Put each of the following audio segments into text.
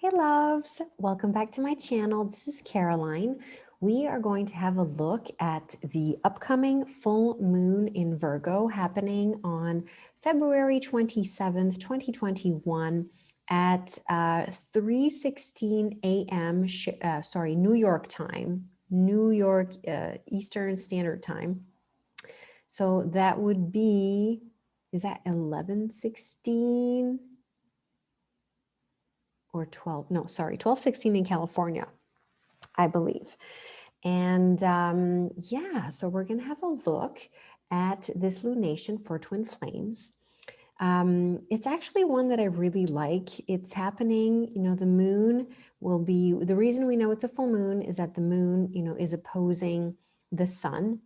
Hey loves, welcome back to my channel. This is Caroline. We are going to have a look at the upcoming full moon in Virgo happening on February 27th, 2021 at 3:16 a.m. New York time, New York Eastern Standard Time. So that would be, is that 11:16? Or 12:16 in California, I believe. And yeah, so we're going to have a look at this lunation for twin flames. It's actually one that I really like. It's happening, the moon will be, the reason we know it's a full moon is that the moon, is opposing the sun.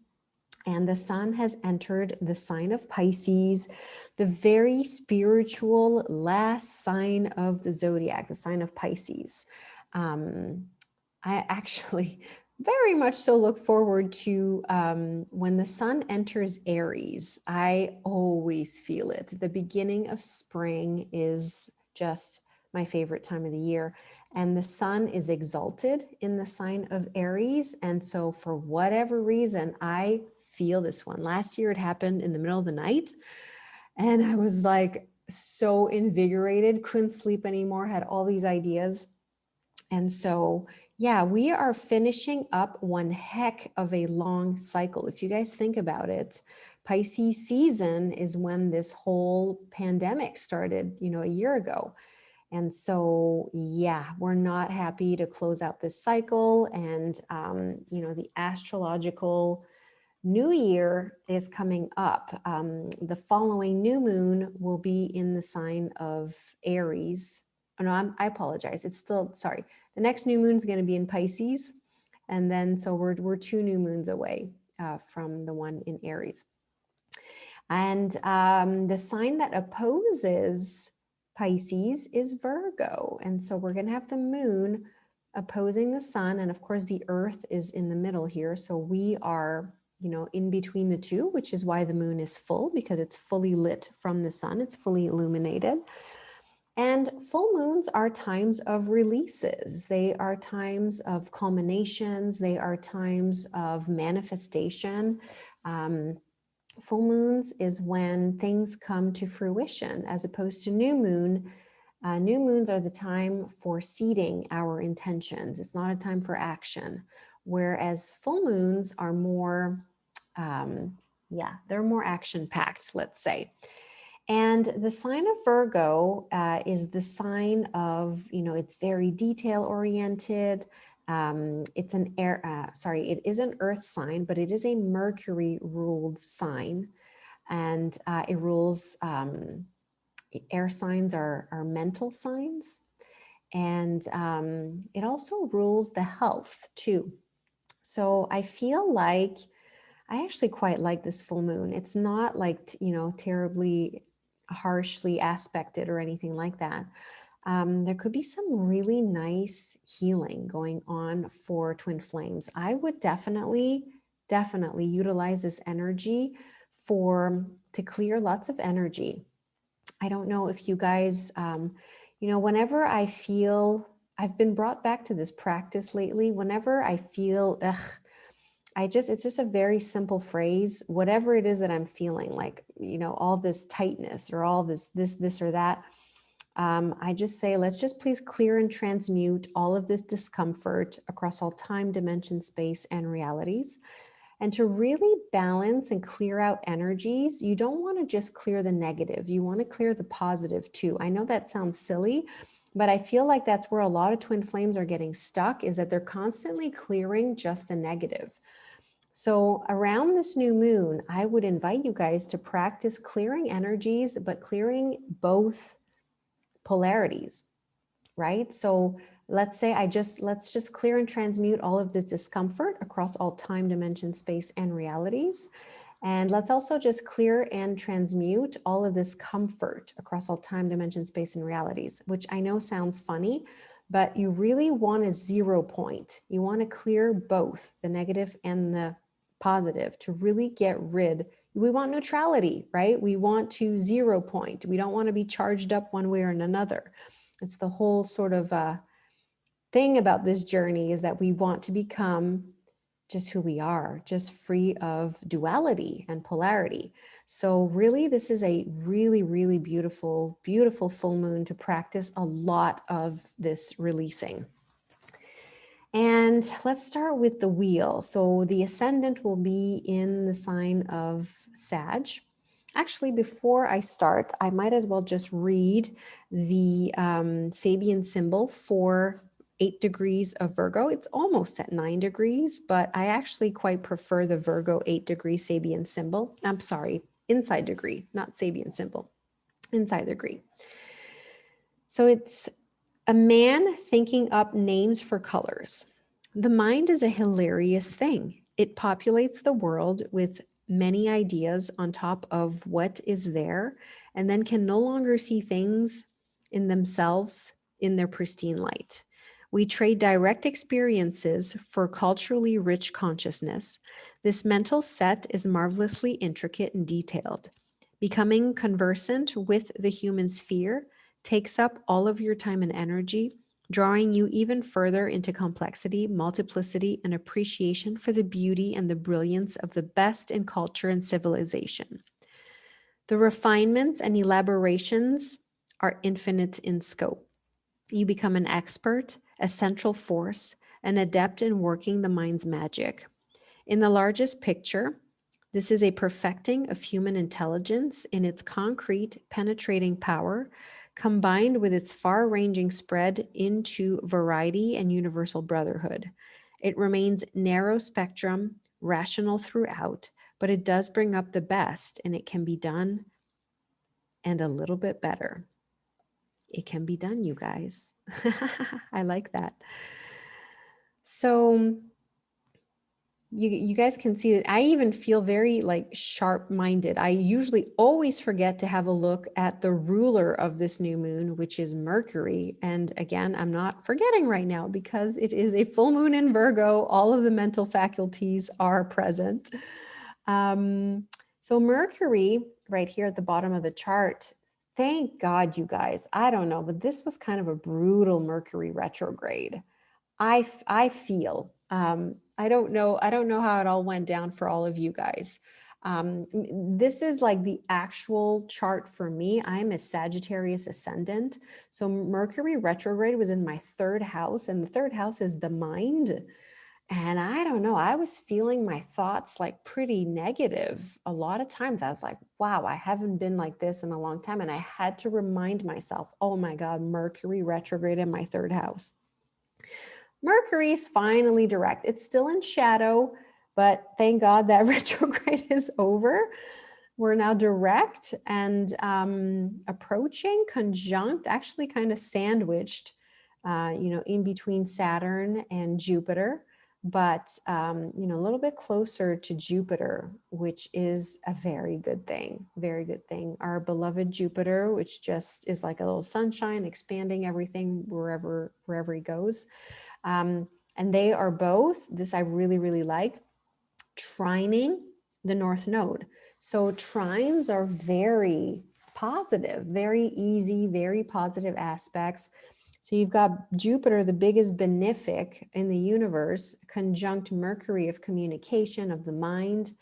And the sun has entered the sign of Pisces, the very spiritual last sign of the zodiac, the sign of Pisces. I actually very much so look forward to when the sun enters Aries. I always feel it. The beginning of spring is just my favorite time of the year. And the sun is exalted in the sign of Aries. And so for whatever reason, I feel this one. Last year it happened in the middle of the night. And I was like so invigorated, couldn't sleep anymore, had all these ideas. And so, yeah, we are finishing up one heck of a long cycle. If you guys think about it, Pisces season is when this whole pandemic started, a year ago. And so, yeah, we're not happy to close out this cycle. And, the astrological new year is coming up. The following new moon will be in the sign of Aries. Oh, no, I apologize. It's still, sorry. The next new moon is going to be in Pisces. And then, so we're two new moons away from the one in Aries. And the sign that opposes Pisces is Virgo. And so we're going to have the moon opposing the sun. And of course, the earth is in the middle here. So we are, in between the two, which is why the moon is full, because it's fully lit from the sun. It's fully illuminated. And full moons are times of releases. They are times of culminations. They are times of manifestation. Full moons is when things come to fruition, as opposed to new moon. New moons are the time for seeding our intentions. It's not a time for action. Whereas full moons are more, they're more action-packed, let's say. And the sign of Virgo is the sign of, it's very detail-oriented. It's an it is an earth sign, but it is a Mercury ruled sign. And it rules, air signs are mental signs. And it also rules the health too. So I feel like I actually quite like this full moon. It's not like, terribly harshly aspected or anything like that. There could be some really nice healing going on for twin flames. I would definitely utilize this energy to clear lots of energy. I don't know if you guys, whenever I feel, I've been brought back to this practice lately. Whenever I feel, it's just a very simple phrase, whatever it is that I'm feeling, like, all this tightness or all this or that. I just say, let's just please clear and transmute all of this discomfort across all time, dimension, space, and realities. And to really balance and clear out energies, you don't want to just clear the negative. You want to clear the positive too. I know that sounds silly, but I feel like that's where a lot of twin flames are getting stuck, is that they're constantly clearing just the negative. So around this new moon, I would invite you guys to practice clearing energies, but clearing both polarities, right? So let's say let's just clear and transmute all of this discomfort across all time, dimension, space, and realities. And let's also just clear and transmute all of this comfort across all time, dimension, space, and realities, which I know sounds funny, but you really want a 0 point. You want to clear both the negative and the positive to really get rid. We want neutrality, right? We want to 0 point. We don't want to be charged up one way or another. It's the whole sort of thing about this journey is that we want to become just who we are, just free of duality and polarity. So really, this is a really, really beautiful, beautiful full moon to practice a lot of this releasing. And let's start with the wheel. So the ascendant will be in the sign of Sag. Actually, before I start, I might as well just read the Sabian symbol for 8 degrees of Virgo. It's almost at 9 degrees, but I actually quite prefer the Virgo 8-degree Sabian symbol. I'm sorry, inside degree, not Sabian symbol, inside degree. So it's a man thinking up names for colors. The mind is a hilarious thing. It populates the world with many ideas on top of what is there, and then can no longer see things in themselves in their pristine light. We trade direct experiences for culturally rich consciousness. This mental set is marvelously intricate and detailed. Becoming conversant with the human sphere takes up all of your time and energy, drawing you even further into complexity, multiplicity, and appreciation for the beauty and the brilliance of the best in culture and civilization. The refinements and elaborations are infinite in scope. You become an expert, a central force, an adept in working the mind's magic. In the largest picture, this is a perfecting of human intelligence in its concrete, penetrating power, combined with its far-ranging spread into variety and universal brotherhood. It remains narrow spectrum, rational throughout, but it does bring up the best, and it can be done and a little bit better. It can be done, you guys. I like that. So you guys can see that I even feel very like sharp-minded. I usually always forget to have a look at the ruler of this new moon, which is Mercury. And again, I'm not forgetting right now because it is a full moon in Virgo. All of the mental faculties are present. So Mercury right here at the bottom of the chart, thank God, you guys. I don't know, but this was kind of a brutal Mercury retrograde. I feel, I don't know how it all went down for all of you guys. This is like the actual chart for me. I'm a Sagittarius ascendant. So Mercury retrograde was in my 3rd house, and the 3rd house is the mind. And I don't know, I was feeling my thoughts like pretty negative. A lot of times I was like, wow, I haven't been like this in a long time. And I had to remind myself, oh my God, Mercury retrograde in my 3rd house. Mercury is finally direct. It's still in shadow, but thank God that retrograde is over. We're now direct and approaching conjunct, actually kind of sandwiched, in between Saturn and Jupiter, but, a little bit closer to Jupiter, which is a very good thing, very good thing. Our beloved Jupiter, which just is like a little sunshine, expanding everything wherever he goes. And they are both, this I really, really like, trining the North Node. So trines are very positive, very easy, very positive aspects. So you've got Jupiter, the biggest benefic in the universe, conjunct Mercury of communication, of the mind,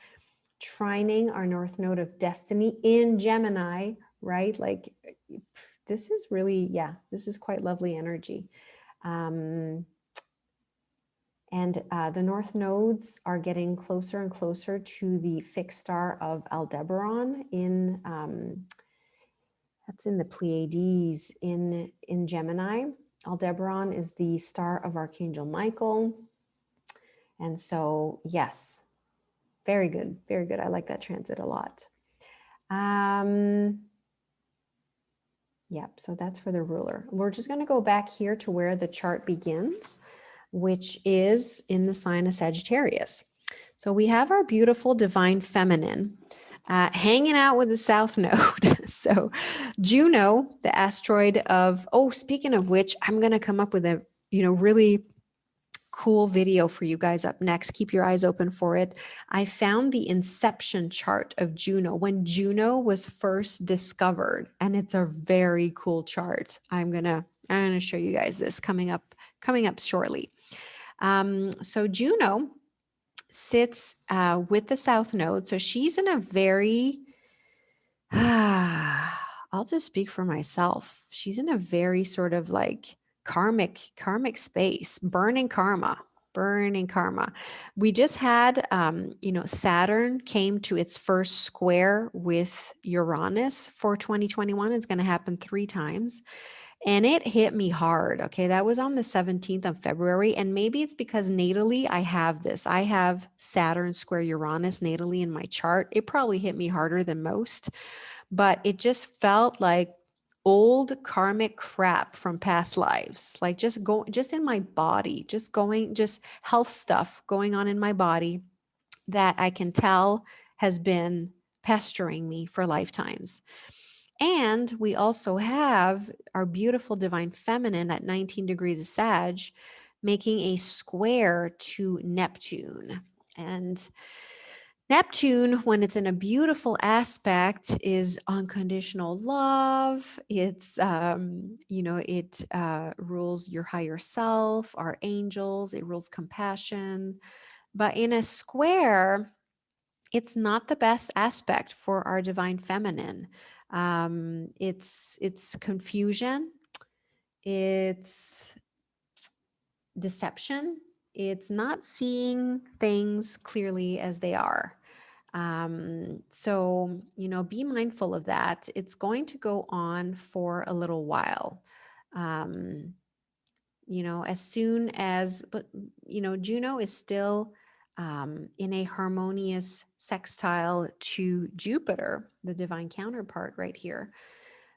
trining our North Node of destiny in Gemini, right? Like this is really, this is quite lovely energy. And the North Nodes are getting closer and closer to the fixed star of Aldebaran in, that's in the Pleiades in Gemini. Aldebaran is the star of Archangel Michael. And so, yes, very good, very good. I like that transit a lot. Yep, so that's for the ruler. We're just going to go back here to where the chart begins, which is in the sign of Sagittarius. So we have our beautiful divine feminine hanging out with the South Node. So Juno, the asteroid of, speaking of which, I'm going to come up with a, really cool video for you guys up next. Keep your eyes open for it. I found the inception chart of Juno when Juno was first discovered, and it's a very cool chart. I'm gonna show you guys this coming up shortly. So Juno sits with the South Node, so she's in a very I'll just speak for myself. She's in a very sort of like karmic space, burning karma. We just had, Saturn came to its first square with Uranus for 2021. It's going to happen 3 times. And it hit me hard. Okay. That was on the 17th of February. And maybe it's because natally I have this. I have Saturn square Uranus natally in my chart. It probably hit me harder than most, but it just felt like old karmic crap from past lives, like just in my body, just health stuff going on in my body that I can tell has been pestering me for lifetimes. And we also have our beautiful divine feminine at 19 degrees of Sag making a square to Neptune. And Neptune, when it's in a beautiful aspect, is unconditional love. It's, it rules your higher self, our angels, it rules compassion. But in a square, it's not the best aspect for our divine feminine. It's confusion, it's deception, it's not seeing things clearly as they are. So, be mindful of that. It's going to go on for a little while. As soon as, but, Juno is still in a harmonious sextile to Jupiter, the divine counterpart right here.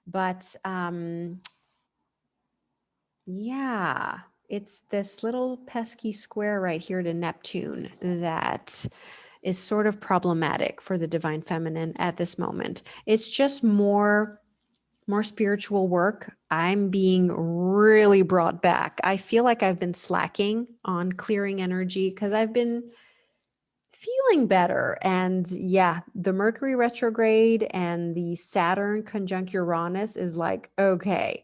But yeah, it's this little pesky square right here to Neptune that is sort of problematic for the divine feminine at this moment. It's just more spiritual work. I'm being really brought back. I feel like I've been slacking on clearing energy because I've been feeling better. And yeah, the Mercury retrograde and the Saturn conjunct Uranus is like, okay,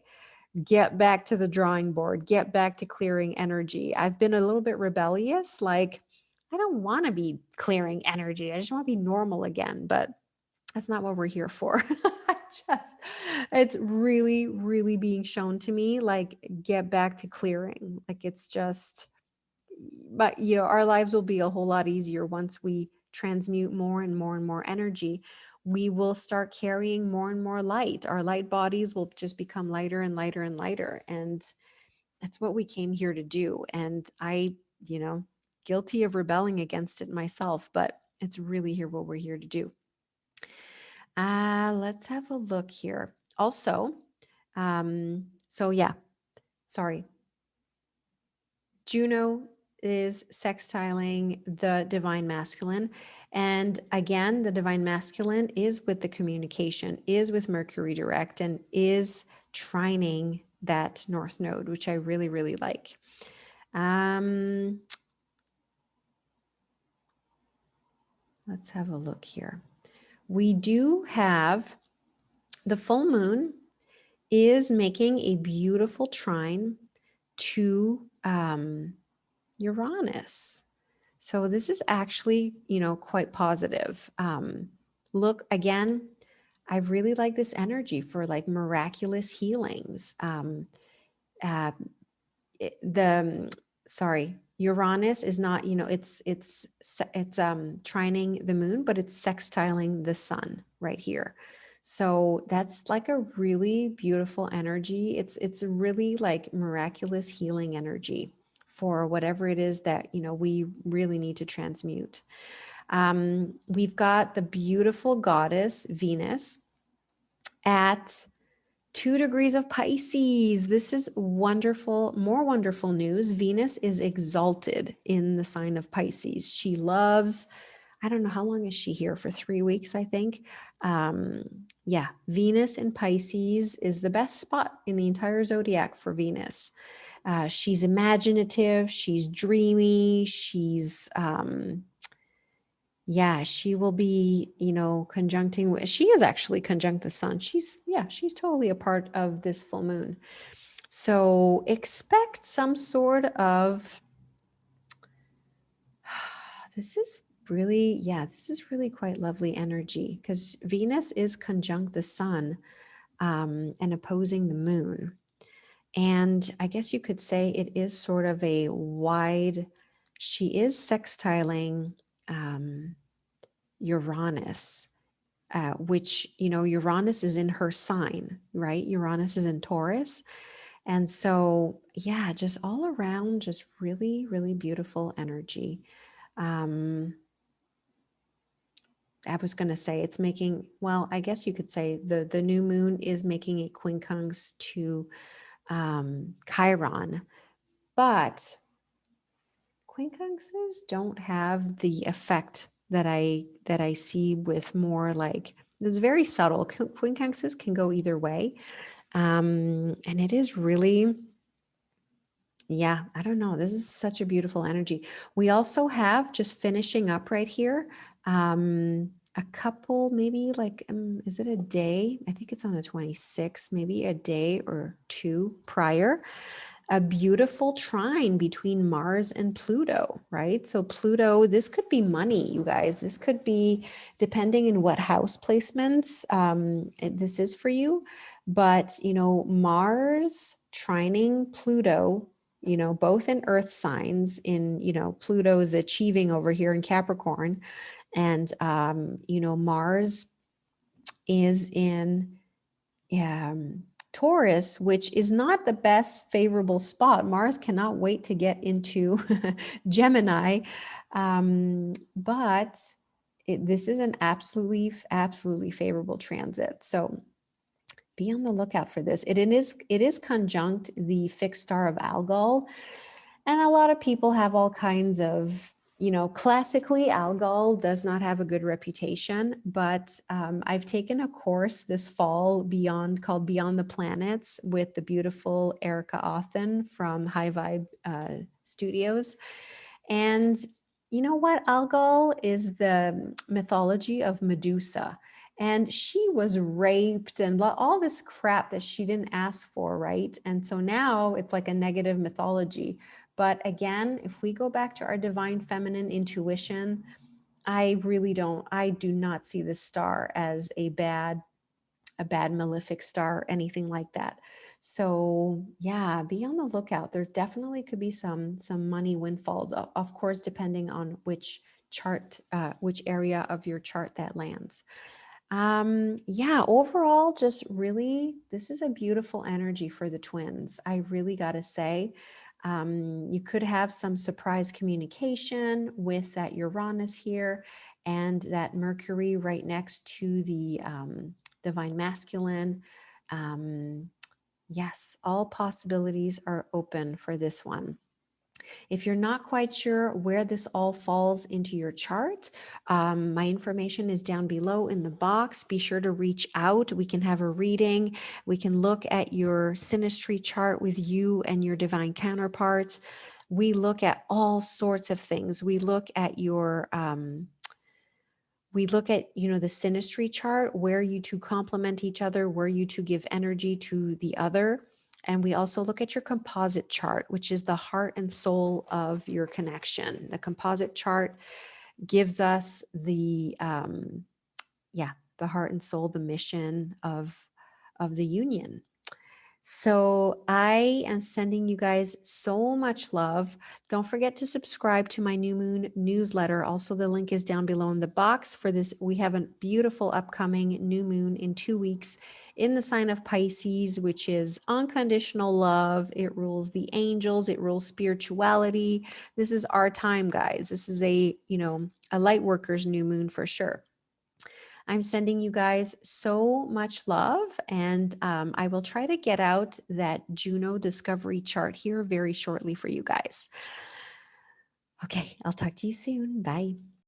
get back to the drawing board, get back to clearing energy. I've been a little bit rebellious. Like, I don't want to be clearing energy. I just want to be normal again, but that's not what we're here for. It's really, really being shown to me, like, get back to clearing. Like, it's just, but our lives will be a whole lot easier once we transmute more and more and more energy. We will start carrying more and more light. Our light bodies will just become lighter and lighter and lighter. And that's what we came here to do. And I, guilty of rebelling against it myself, but it's really here what we're here to do. Let's have a look here. Also, Juno is sextiling the divine masculine. And again, the divine masculine is with the communication, is with Mercury direct, and is trining that North Node, which I really, really like. Let's have a look here. We do have the full moon is making a beautiful trine to Uranus. So this is actually, quite positive. Look, again, I really like this energy for like miraculous healings. Uranus is not, it's trining the moon, but it's sextiling the sun right here. So that's like a really beautiful energy. It's really like miraculous healing energy for whatever it is that, we really need to transmute. We've got the beautiful goddess Venus at 2 degrees of Pisces. This is wonderful, more wonderful news. Venus is exalted in the sign of Pisces. She loves, I don't know, how long is she here? For 3 weeks, I think. Yeah, Venus in Pisces is the best spot in the entire zodiac for Venus. She's imaginative, she's dreamy, yeah, she will be, conjuncting, she is actually conjunct the sun. She's totally a part of this full moon. So expect some sort of, this is really quite lovely energy, because Venus is conjunct the sun, and opposing the moon. And I guess you could say it is sort of a wide, she is sextiling Uranus, which, Uranus is in her sign, right? Uranus is in Taurus. And so, yeah, just all around, just really, really beautiful energy. I was going to say it's making, well, I guess you could say the new moon is making a quincunx to Chiron, but quincunxes don't have the effect that I see with more like, it's very subtle. Quincunxes can go either way. And it is really, yeah, I don't know. This is such a beautiful energy. We also have, just finishing up right here, a couple, maybe like, is it a day? I think it's on the 26th, maybe a day or two prior, a beautiful trine between Mars and Pluto, right? So Pluto, this could be money, you guys. This could be, depending in what house placements this is for you. But, Mars trining Pluto, both in earth signs, in, Pluto's achieving over here in Capricorn. And, Mars is in Taurus, which is not the best favorable spot. Mars cannot wait to get into Gemini. But this is an absolutely, absolutely favorable transit. So be on the lookout for this. It is conjunct the fixed star of Algol. And a lot of people have all kinds of, classically, Algol does not have a good reputation, but I've taken a course this fall called Beyond the Planets with the beautiful Erica Authen from High Vibe Studios. And you know what? Algol is the mythology of Medusa. And she was raped and all this crap that she didn't ask for, right? And so now it's like a negative mythology. But again, if we go back to our divine feminine intuition, I do not see this star as a bad malefic star or anything like that. So yeah, be on the lookout. There definitely could be some money windfalls, of course, depending on which chart, which area of your chart that lands. Yeah, overall, just really, this is a beautiful energy for the twins. I really got to say, you could have some surprise communication with that Uranus here and that Mercury right next to the divine masculine. Yes, all possibilities are open for this one. If you're not quite sure where this all falls into your chart, my information is down below in the box. Be sure to reach out. We can have a reading. We can look at your synastry chart with you and your divine counterparts. We look at all sorts of things. We look at your the synastry chart, where you two complement each other, where you two give energy to the other. And we also look at your composite chart, which is the heart and soul of your connection. The composite chart gives us the heart and soul, the mission of the union. So I am sending you guys so much love. Don't forget to subscribe to my new moon newsletter. Also, the link is down below in the box for this. We have a beautiful upcoming new moon in 2 weeks in the sign of Pisces, which is unconditional love. It rules the angels. It rules spirituality. This is our time, guys. This is a light worker's new moon for sure. I'm sending you guys so much love, and I will try to get out that Juno discovery chart here very shortly for you guys. Okay, I'll talk to you soon. Bye.